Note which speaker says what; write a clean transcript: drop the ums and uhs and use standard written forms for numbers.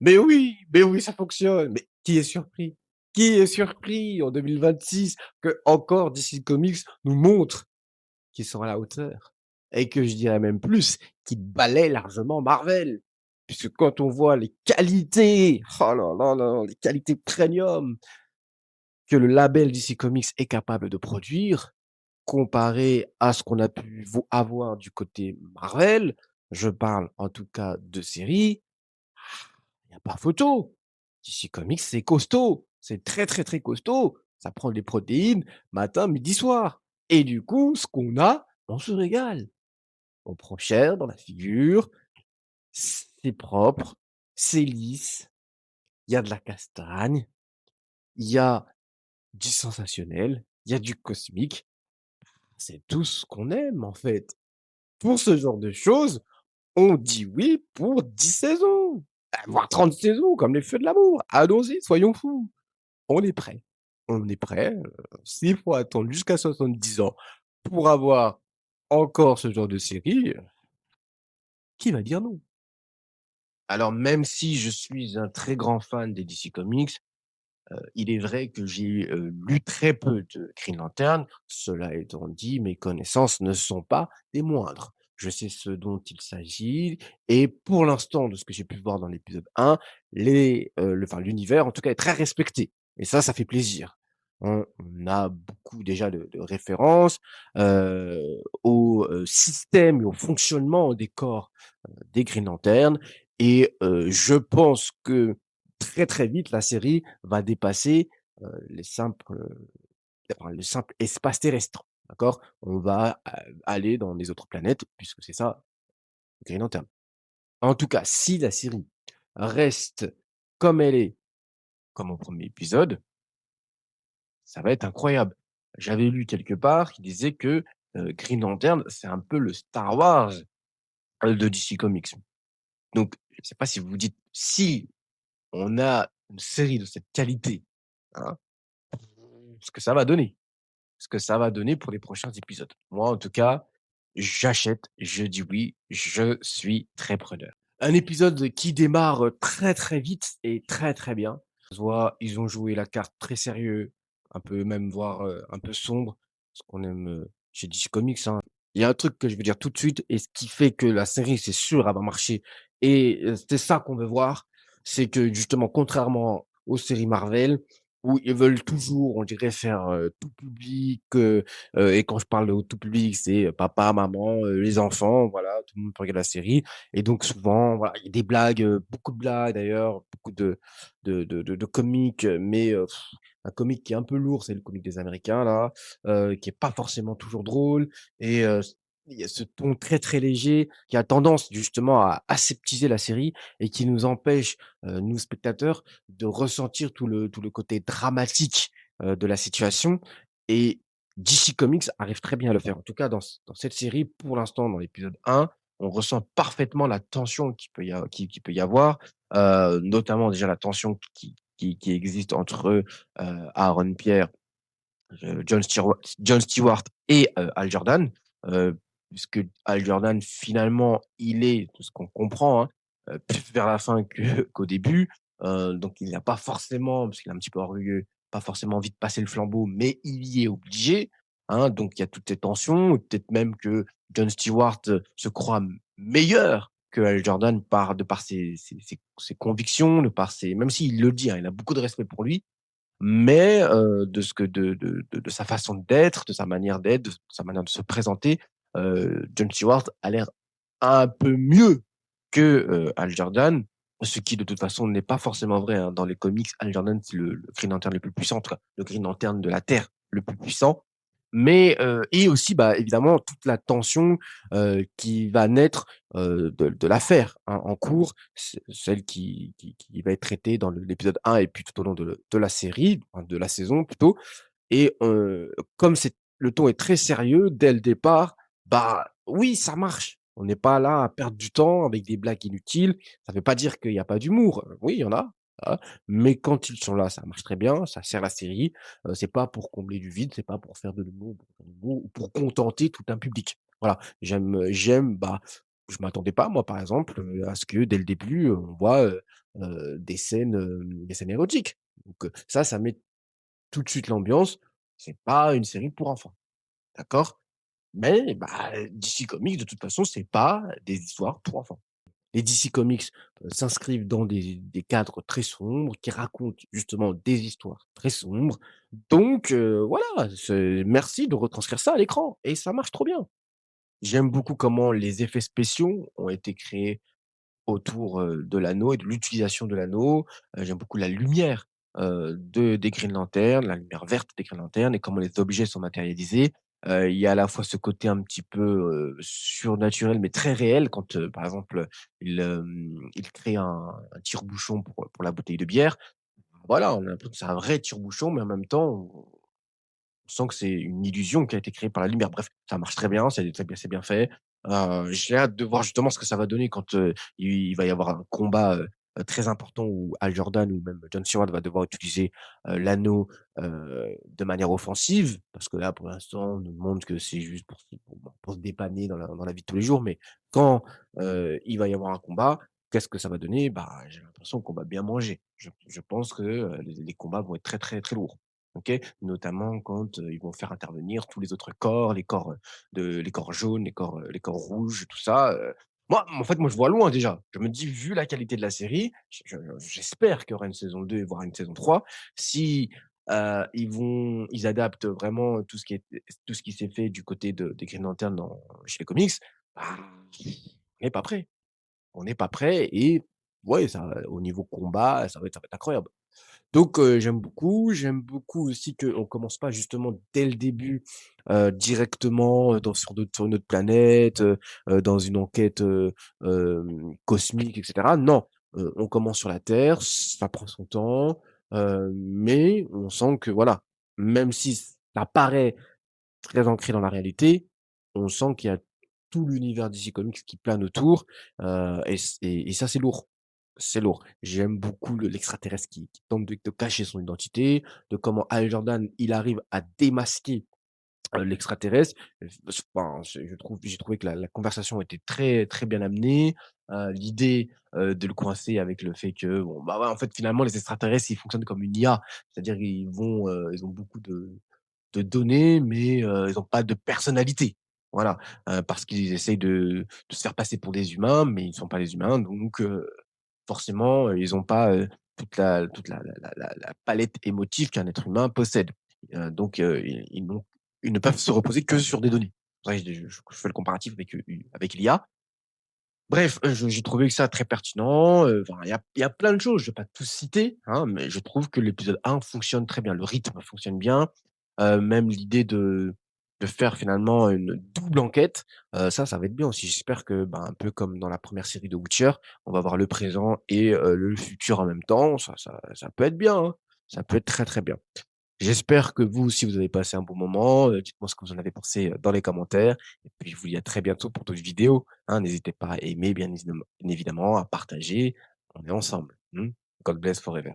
Speaker 1: Mais oui, ça fonctionne. Mais qui est surpris? Qui est surpris en 2026 que encore DC Comics nous montre qu'ils sont à la hauteur? Et que je dirais même plus, qu'ils balaient largement Marvel. Puisque quand on voit les qualités, oh là là là, les qualités premium que le label DC Comics est capable de produire, comparé à ce qu'on a pu avoir du côté Marvel, je parle en tout cas de séries, il n'y a pas photo. DC Comics, c'est costaud. C'est très, très, très costaud. Ça prend des protéines matin, midi, soir. Et du coup, ce qu'on a, on se régale. On prend cher dans la figure, c'est propre, c'est lisse, il y a de la castagne, il y a du sensationnel, il y a du cosmique. C'est tout ce qu'on aime, en fait. Pour ce genre de choses, on dit oui pour 10 saisons, voire 30 saisons, comme les Feux de l'amour. Allons-y, soyons fous. On est prêt. On est prêt. S'il faut attendre jusqu'à 70 ans pour avoir encore ce genre de série, qui va dire non? Alors, même si je suis un très grand fan des DC Comics, il est vrai que j'ai, lu très peu de Green Lantern. Cela étant dit, mes connaissances ne sont pas des moindres. Je sais ce dont il s'agit et pour l'instant, de ce que j'ai pu voir dans l'épisode 1, l'univers en tout cas est très respecté et ça fait plaisir. On a beaucoup déjà de références, au, système et au fonctionnement des corps, des Green Lantern et je pense que très, très vite, la série va dépasser, les simples, enfin, le simple espace terrestre, d'accord? On va aller dans les autres planètes puisque c'est ça, Green Lantern. En tout cas, si la série reste comme elle est, comme au premier épisode, ça va être incroyable. J'avais lu quelque part qui disait que, Green Lantern, c'est un peu le Star Wars, de DC Comics. Donc je ne sais pas si vous vous dites, si on a une série de cette qualité, hein, ce que ça va donner. Ce que ça va donner pour les prochains épisodes. Moi, en tout cas, j'achète, je dis oui, je suis très preneur. Un épisode qui démarre très très vite et très très bien. Ça se voit, ils ont joué la carte très sérieux, un peu même voire un peu sombre, ce qu'on aime chez DC Comics, hein. Il y a un truc que je veux dire tout de suite et ce qui fait que la série, c'est sûr, elle va marcher et c'est ça qu'on veut voir, c'est que justement, contrairement aux séries Marvel, où ils veulent toujours, on dirait, faire tout public, et quand je parle de tout public, c'est papa, maman, les enfants, voilà, tout le monde peut regarder la série et donc souvent, voilà, il y a des blagues, beaucoup de blagues d'ailleurs, beaucoup de comiques, mais un comique qui est un peu lourd, c'est le comique des Américains là, qui est pas forcément toujours drôle et il y a ce ton très, très léger qui a tendance justement à aseptiser la série et qui nous empêche, nous spectateurs, de ressentir tout le côté dramatique, de la situation et DC Comics arrive très bien à le faire. En tout cas dans cette série, pour l'instant, dans l'épisode 1, on ressent parfaitement la tension qui peut y avoir, notamment déjà la tension qui existe entre, Aaron Pierre, John Stewart et Hal Jordan, puisque Hal Jordan finalement, il est, de ce qu'on comprend, hein, plus vers la fin que qu'au début, donc il n'a pas forcément, parce qu'il est un petit peu orgueilleux, pas forcément envie de passer le flambeau, mais il y est obligé, hein, donc il y a toutes ces tensions, peut-être même que John Stewart, se croit meilleur que Hal Jordan par ses convictions, de par ses même s'il le dit, hein, il a beaucoup de respect pour lui, mais de ce que de sa façon d'être, de sa manière d'être, de sa manière de se présenter, John Stewart a l'air un peu mieux que, Hal Jordan, ce qui de toute façon n'est pas forcément vrai, hein. Dans les comics, Hal Jordan, c'est le Green Lantern le plus puissant, en tout cas, le Green Lantern de la Terre le plus puissant. Mais, et aussi, bah, évidemment, toute la tension, qui va naître, de l'affaire, hein, en cours, celle qui va être traitée dans l'épisode 1 et puis tout au long de la série, enfin de la saison plutôt et comme le ton est très sérieux dès le départ, bah, oui, ça marche. On n'est pas là à perdre du temps avec des blagues inutiles. Ça veut pas dire qu'il y a pas d'humour. Oui, il y en a, hein, mais quand ils sont là, ça marche très bien, ça sert la série. C'est pas pour combler du vide, c'est pas pour faire de l'humour ou pour contenter tout un public. Voilà, j'aime, bah, je m'attendais pas moi, par exemple, à ce que dès le début, on voit, des scènes érotiques. Donc, ça, ça met tout de suite l'ambiance. C'est pas une série pour enfants, d'accord? Mais, bah, DC Comics, de toute façon, c'est pas des histoires pour enfants. Les DC Comics, s'inscrivent dans des cadres très sombres, qui racontent justement des histoires très sombres. Donc, voilà, c'est merci de retranscrire ça à l'écran et ça marche trop bien. J'aime beaucoup comment les effets spéciaux ont été créés autour, de l'anneau et de l'utilisation de l'anneau. J'aime beaucoup la lumière, des Green Lantern, la lumière verte des Green Lantern et comment les objets sont matérialisés. Il y a à la fois ce côté un petit peu, surnaturel, mais très réel quand, par exemple, il crée un tire-bouchon pour la bouteille de bière. Voilà, on a l'impression que c'est un vrai tire-bouchon, mais en même temps, on sent que c'est une illusion qui a été créée par la lumière. Bref, ça marche très bien, c'est bien fait. J'ai hâte de voir justement ce que ça va donner quand, il va y avoir un combat, très important où Hal Jordan ou même John Stewart va devoir utiliser, l'anneau, de manière offensive. Parce que là, pour l'instant, on nous montre que c'est juste pour se dépanner dans la vie de tous les jours. Mais quand, il va y avoir un combat, qu'est-ce que ça va donner? Bah, j'ai l'impression qu'on va bien manger. Je pense que, les combats vont être très, très, très lourds. OK? Notamment quand, ils vont faire intervenir tous les autres corps, les corps jaunes, les corps rouges, tout ça, moi, en fait, moi, je vois loin déjà. Je me dis, vu la qualité de la série, j'espère qu'il y aura une saison 2 voire une saison 3. Si, ils adaptent vraiment tout ce qui s'est fait du côté des Green Lantern chez les comics, bah, on n'est pas prêt. On n'est pas prêt et ouais, ça au niveau combat, ça va être incroyable. Donc j'aime beaucoup aussi qu'on commence pas justement dès le début, directement, sur une autre planète, dans une enquête, cosmique et cetera. Non, on commence sur la Terre, ça prend son temps, mais on sent que voilà, même si ça paraît très ancré dans la réalité, on sent qu'il y a tout l'univers DC Comics qui plane autour, et ça, c'est lourd. C'est lourd. J'aime beaucoup l'extraterrestre qui tente de cacher son identité, de comment Hal Jordan, il arrive à démasquer, l'extraterrestre. Enfin, j'ai trouvé que la conversation était très, très bien amenée. L'idée, de le coincer avec le fait que, bon, bah, ouais, en fait, finalement, les extraterrestres, ils fonctionnent comme une IA. C'est-à-dire ils ont beaucoup de données, mais ils ont pas de personnalité. Voilà, parce qu'ils essayent de se faire passer pour des humains, mais ils ne sont pas des humains, donc forcément, ils ont pas, toute la palette émotive qu'un être humain possède. Donc ils ne peuvent se reposer que sur des données. Ouais, je fais le comparatif avec l'IA. Bref, je j'ai trouvé que ça très pertinent, enfin, il y a plein de choses, je vais pas tout citer, hein, mais je trouve que l'épisode 1 fonctionne très bien. Le rythme fonctionne bien, même l'idée de faire finalement une double enquête, ça va être bien aussi. J'espère que, ben, un peu comme dans la première série de Witcher, on va voir le présent et le futur en même temps. Ça peut être bien, hein. Ça peut être très, très bien. J'espère que vous aussi, vous avez passé un bon moment. Dites-moi ce que vous en avez pensé, dans les commentaires et puis je vous dis à très bientôt pour d'autres vidéos, hein. N'hésitez pas à aimer bien évidemment, à partager. On est ensemble, mmh. God bless forever.